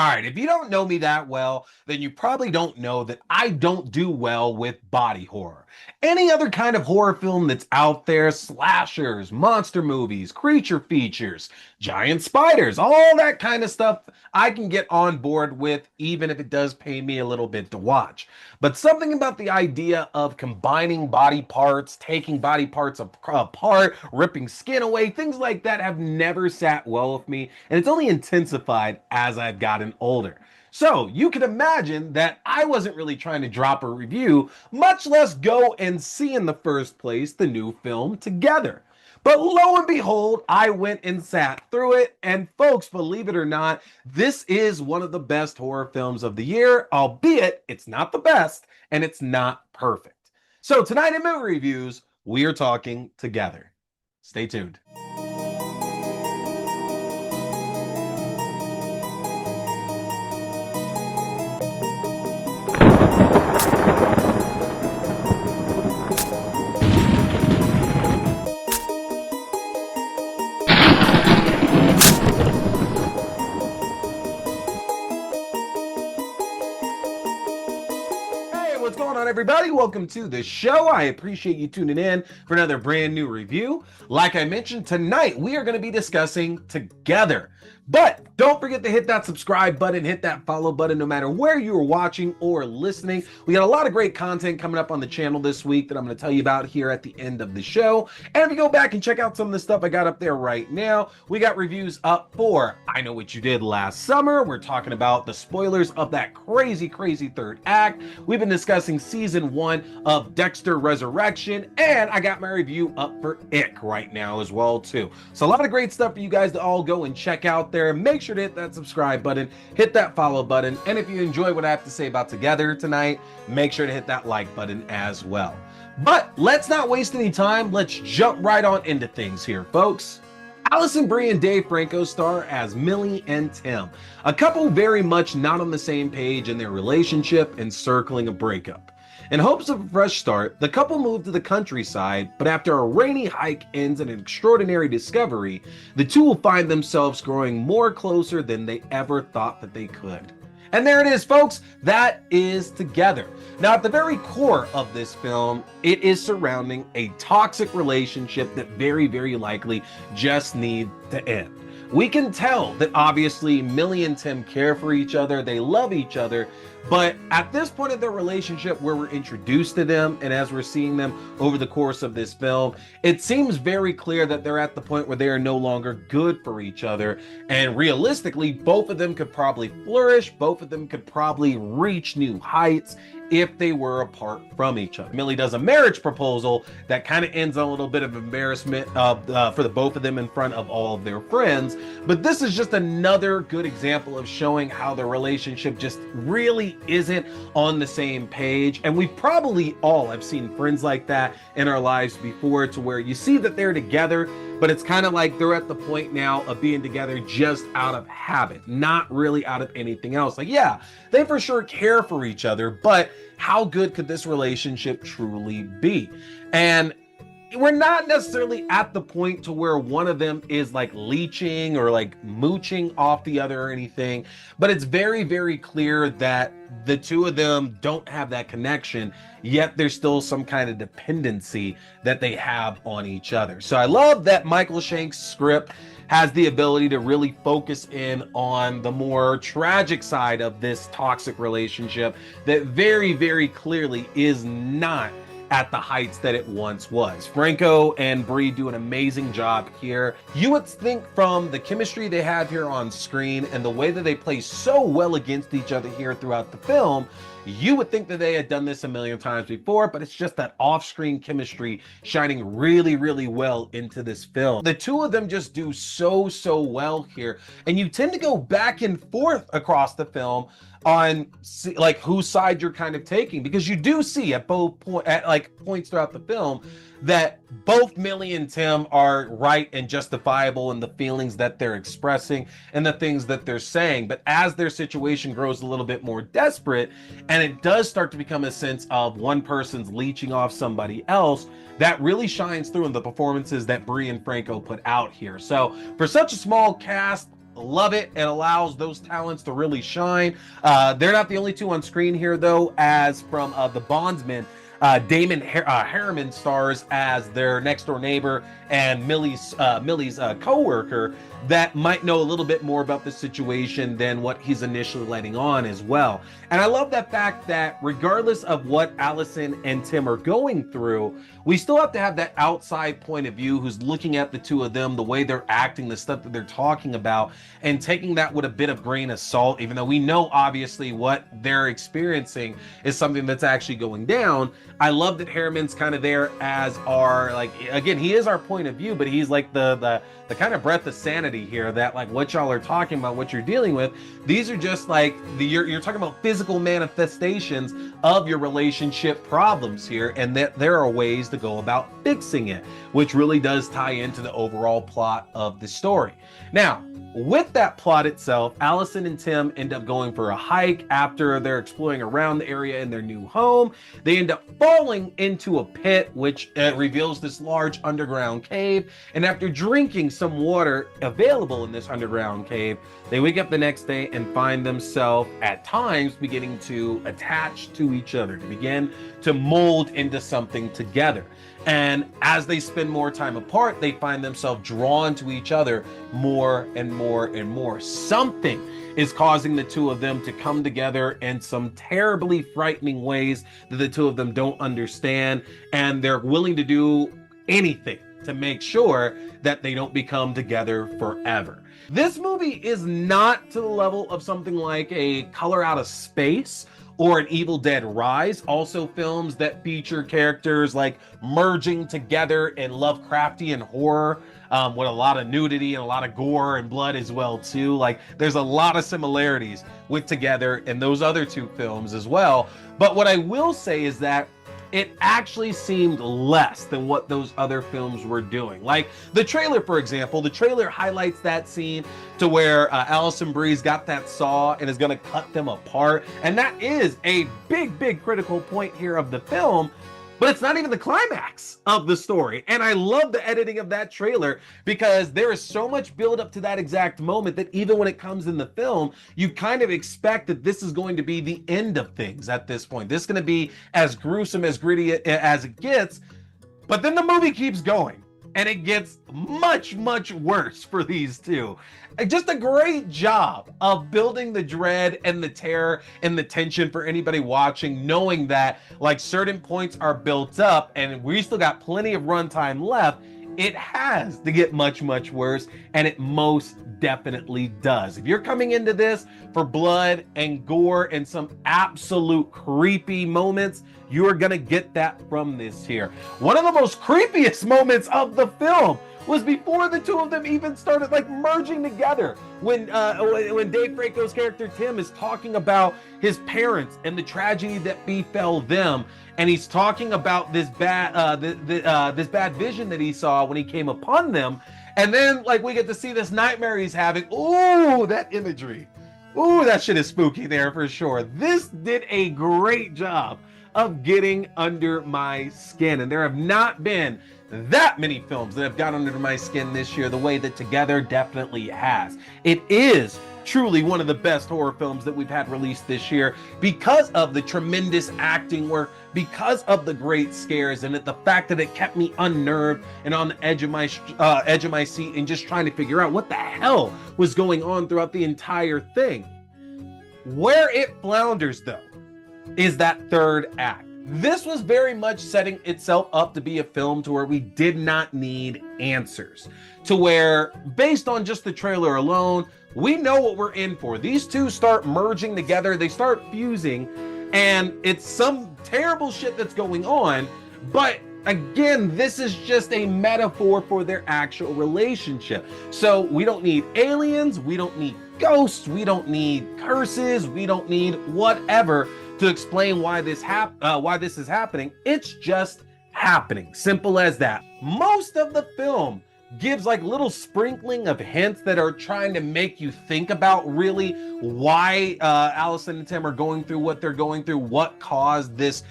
All right, if you don't know me that well, then you probably don't know that I don't do well with body horror. Any other kind of horror film that's out there, slashers, monster movies, creature features, giant spiders, all that kind of stuff, I can get on board with, even if it does pay me a little bit to watch. But something about the idea of combining body parts, taking body parts apart, ripping skin away, things like that have never sat well with me, and it's only intensified as I've gotten older. So you can imagine that I wasn't really trying to drop a review, much less go and see in the first place the new film together. But lo and behold, I went and sat through it. And folks, believe it or not, this is one of the best horror films of the year, albeit it's not the best and it's not perfect. So tonight in movie reviews, we are talking together. Stay tuned. What's going on, everybody? Welcome to the show. I appreciate you tuning in for another brand new review. Like I mentioned, tonight we are going to be discussing Together. But don't forget to hit that subscribe button, hit that follow button, no matter where you are watching or listening. We got a lot of great content coming up on the channel this week that I'm going to tell you about here at the end of the show. And if you go back and check out some of the stuff I got up there right now, we got reviews up for I Know What You Did Last Summer. We're talking about the spoilers of that crazy third act. We've been discussing season 1 of Dexter Resurrection, and I got my review up for Ick right now as well too. So a lot of great stuff for you guys to all go and check out there. Make sure to hit that subscribe button, hit that follow button, and if you enjoy what I have to say about Together tonight, make sure to hit that like button as well. But let's not waste any time. Let's jump right on into things here, folks. Allison Brie and Dave Franco star as Millie and Tim, a couple very much not on the same page in their relationship and circling a breakup. In hopes of a fresh start, the couple move to the countryside, but after a rainy hike ends in an extraordinary discovery, the two will find themselves growing more closer than they ever thought that they could. And there it is, folks. That is Together. Now, at the very core of this film, it is surrounding a toxic relationship that very likely just needs to end. We can tell that obviously Millie and Tim care for each other, they love each other, but at this point of their relationship where we're introduced to them and as we're seeing them over the course of this film, it seems very clear that they're at the point where they are no longer good for each other. And realistically, both of them could probably flourish, both of them could probably reach new heights if they were apart from each other. Millie does a marriage proposal that kind of ends on a little bit of embarrassment for the both of them in front of all of their friends. But this is just another good example of showing how the relationship just really isn't on the same page. And we've probably all have seen friends like that in our lives before, to where you see that they're together, but it's kind of like they're at the point now of being together just out of habit, not really out of anything else. Like, yeah, they for sure care for each other, but how good could this relationship truly be? And we're not necessarily at the point to where one of them is like leeching or like mooching off the other or anything, but it's very clear that the two of them don't have that connection, yet there's still some kind of dependency that they have on each other. So I love that Michael Shanks' script has the ability to really focus in on the more tragic side of this toxic relationship that very clearly is not at the heights that it once was. Franco and Brie do an amazing job here. You would think from the chemistry they have here on screen and the way that they play so well against each other here throughout the film, you would think that they had done this a million times before, but it's just that off-screen chemistry shining really well into this film. The two of them just do so well here, and you tend to go back and forth across the film on like whose side you're kind of taking, because you do see at points throughout the film that both Millie and Tim are right and justifiable in the feelings that they're expressing and the things that they're saying. But as their situation grows a little bit more desperate, and it does start to become a sense of one person's leeching off somebody else, that really shines through in the performances that Brie and Franco put out here. So for such a small cast, love it. It allows those talents to really shine. They're not the only two on screen here, though, as from The Bondsman. Damon Harriman stars as their next door neighbor and Millie's co-worker that might know a little bit more about the situation than what he's initially letting on as well. And I love that fact that regardless of what Allison and Tim are going through, we still have to have that outside point of view who's looking at the two of them, the way they're acting, the stuff that they're talking about, and taking that with a bit of grain of salt, even though we know obviously what they're experiencing is something that's actually going down. I love that Harriman's kind of there as our, like, again, he is our point of view, but he's like the kind of breath of sanity here, that like what y'all are talking about, what you're dealing with, these are just like you're talking about physical manifestations of your relationship problems here, and that there are ways to go about fixing it, which really does tie into the overall plot of the story. Now, with that plot itself, Allison and Tim end up going for a hike after they're exploring around the area in their new home. They end up falling into a pit, which reveals this large underground cave. And after drinking some water available in this underground cave, they wake up the next day and find themselves at times beginning to attach to each other, to begin to mold into something together. And as they spend more time apart, they find themselves drawn to each other more and more and more. Something is causing the two of them to come together in some terribly frightening ways that the two of them don't understand, and they're willing to do anything to make sure that they don't become together forever. This movie is not to the level of something like a Color Out of Space or an Evil Dead Rise, also films that feature characters like merging together in Lovecraftian horror, with a lot of nudity and a lot of gore and blood as well too. Like, there's a lot of similarities with Together and those other two films as well. But what I will say is that it actually seemed less than what those other films were doing. Like the trailer, for example, the trailer highlights that scene to where Allison Bree's got that saw and is gonna cut them apart. And that is a big critical point here of the film, but it's not even the climax of the story. And I love the editing of that trailer because there is so much build up to that exact moment that even when it comes in the film, you kind of expect that this is going to be the end of things at this point. This is going to be as gruesome, as gritty as it gets. But then the movie keeps going and it gets much worse for these two. Just a great job of building the dread and the terror and the tension for anybody watching, knowing that like certain points are built up and we still got plenty of runtime left. It has to get much worse, and it most definitely does. If you're coming into this for blood and gore and some absolute creepy moments, you're gonna get that from this here. One of the most creepiest moments of the film was before the two of them even started like merging together. When Dave Franco's character Tim is talking about his parents and the tragedy that befell them, and he's talking about this bad this bad vision that he saw when he came upon them, and then like we get to see this nightmare he's having. Ooh, that imagery. Ooh, that shit is spooky there for sure. This did a great job of getting under my skin, and there have not been that many films that have got under my skin this year the way that Together definitely has. It is truly one of the best horror films that we've had released this year because of the tremendous acting work, because of the great scares, and the fact that it kept me unnerved and on the edge of my seat and just trying to figure out what the hell was going on throughout the entire thing. Where it flounders though is that third act. This was very much setting itself up to be a film to where we did not need answers, to where based on just the trailer alone, we know what we're in for. These two start merging together, they start fusing, and it's some terrible shit that's going on. But again, this is just a metaphor for their actual relationship. So we don't need aliens, we don't need ghosts, we don't need curses, we don't need whatever to explain why this is happening. It's just happening. Simple as that. Most of the film gives like little sprinkling of hints that are trying to make you think about really why Allison and Tim are going through what they're going through, what caused this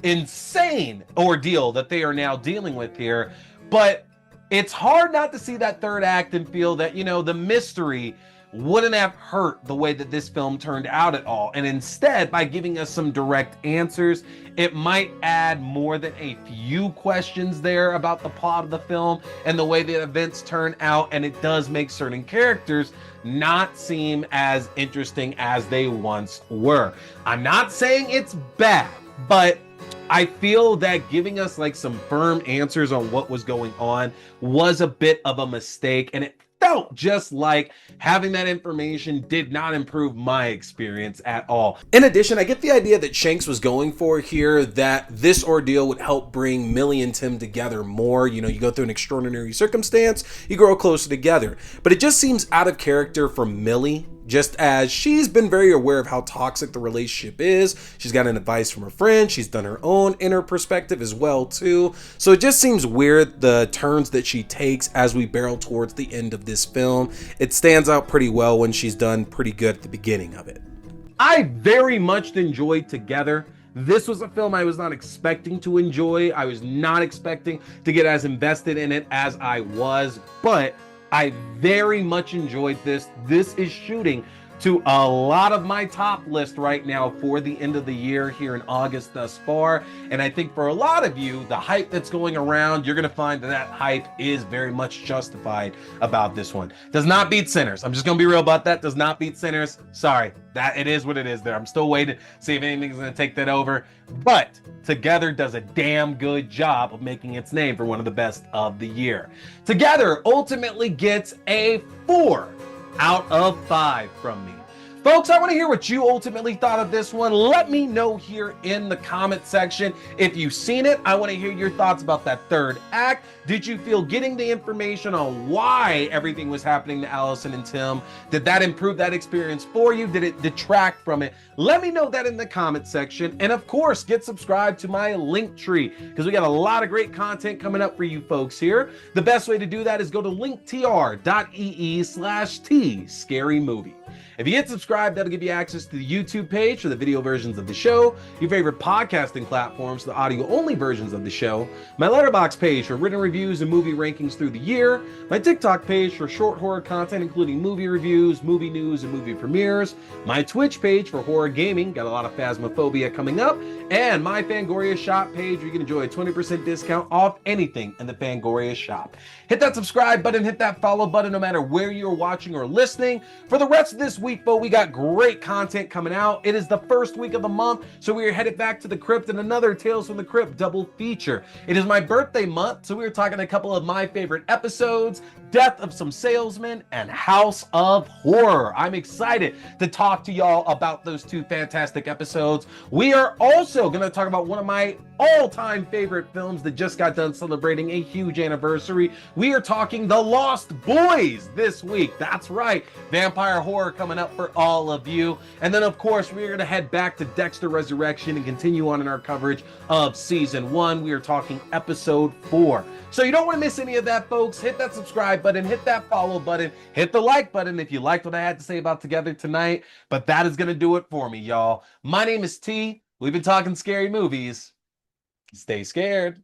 insane ordeal that they are now dealing with here. But it's hard not to see that third act and feel that, you know, the mystery wouldn't have hurt the way that this film turned out at all. And instead, by giving us some direct answers, it might add more than a few questions there about the plot of the film and the way the events turn out. And it does make certain characters not seem as interesting as they once were. I'm not saying it's bad, but I feel that giving us like some firm answers on what was going on was a bit of a mistake, and it felt just like having that information did not improve my experience at all. In addition, I get the idea that Shanks was going for here, that this ordeal would help bring Millie and Tim together more. You know, you go through an extraordinary circumstance, you grow closer together. But it just seems out of character for Millie, just as she's been very aware of how toxic the relationship is. She's gotten advice from her friend. She's done her own inner perspective as well too. So it just seems weird, the turns that she takes as we barrel towards the end of this film. It stands out pretty well when she's done pretty good at the beginning of it. I very much enjoyed Together. This was a film I was not expecting to enjoy. I was not expecting to get as invested in it as I was, but I very much enjoyed this. This is shooting to a lot of my top list right now for the end of the year here in August thus far. And I think for a lot of you, the hype that's going around, you're gonna find that that hype is very much justified about this one. Does not beat Sinners. I'm just gonna be real about that. Does not beat Sinners. Sorry, that it is what it is there. I'm still waiting to see if anything's gonna take that over. But Together does a damn good job of making its name for one of the best of the year. Together ultimately gets a 4 out of 5 from me. Folks, I want to hear what you ultimately thought of this one. Let me know here in the comment section. If you've seen it, I want to hear your thoughts about that third act. Did you feel getting the information on why everything was happening to Allison and Tim, did that improve that experience for you? Did it detract from it? Let me know that in the comment section. And of course, get subscribed to my link tree because we got a lot of great content coming up for you folks here. The best way to do that is go to linktr.ee/T scary movie. If you hit subscribe, that'll give you access to the YouTube page for the video versions of the show, your favorite podcasting platforms for the audio-only versions of the show, my Letterboxd page for written reviews and movie rankings through the year, my TikTok page for short horror content including movie reviews, movie news, and movie premieres, my Twitch page for horror gaming, got a lot of Phasmophobia coming up, and my Fangoria shop page where you can enjoy a 20% discount off anything in the Fangoria shop. Hit that subscribe button, hit that follow button no matter where you're watching or listening. For the rest of this week, folks, we got great content coming out. It is the first week of the month, so we are headed back to the crypt and another Tales from the Crypt double feature. It is my birthday month, so we are talking a couple of my favorite episodes, Death of Some Salesmen and House of Horror. I'm excited to talk to y'all about those two fantastic episodes. We are also going to talk about one of my all-time favorite films that just got done celebrating a huge anniversary. We are talking The Lost Boys this week. That's right, vampire horror coming up for all of you. And then of course we are going to head back to Dexter Resurrection and continue on in our coverage of season 1. We are talking episode 4. So you don't want to miss any of that, folks. Hit that subscribe button, hit that follow button, hit the like button if you liked what I had to say about Together tonight. But that is going to do it for me, y'all. My name is T. We've been talking scary movies. Stay scared.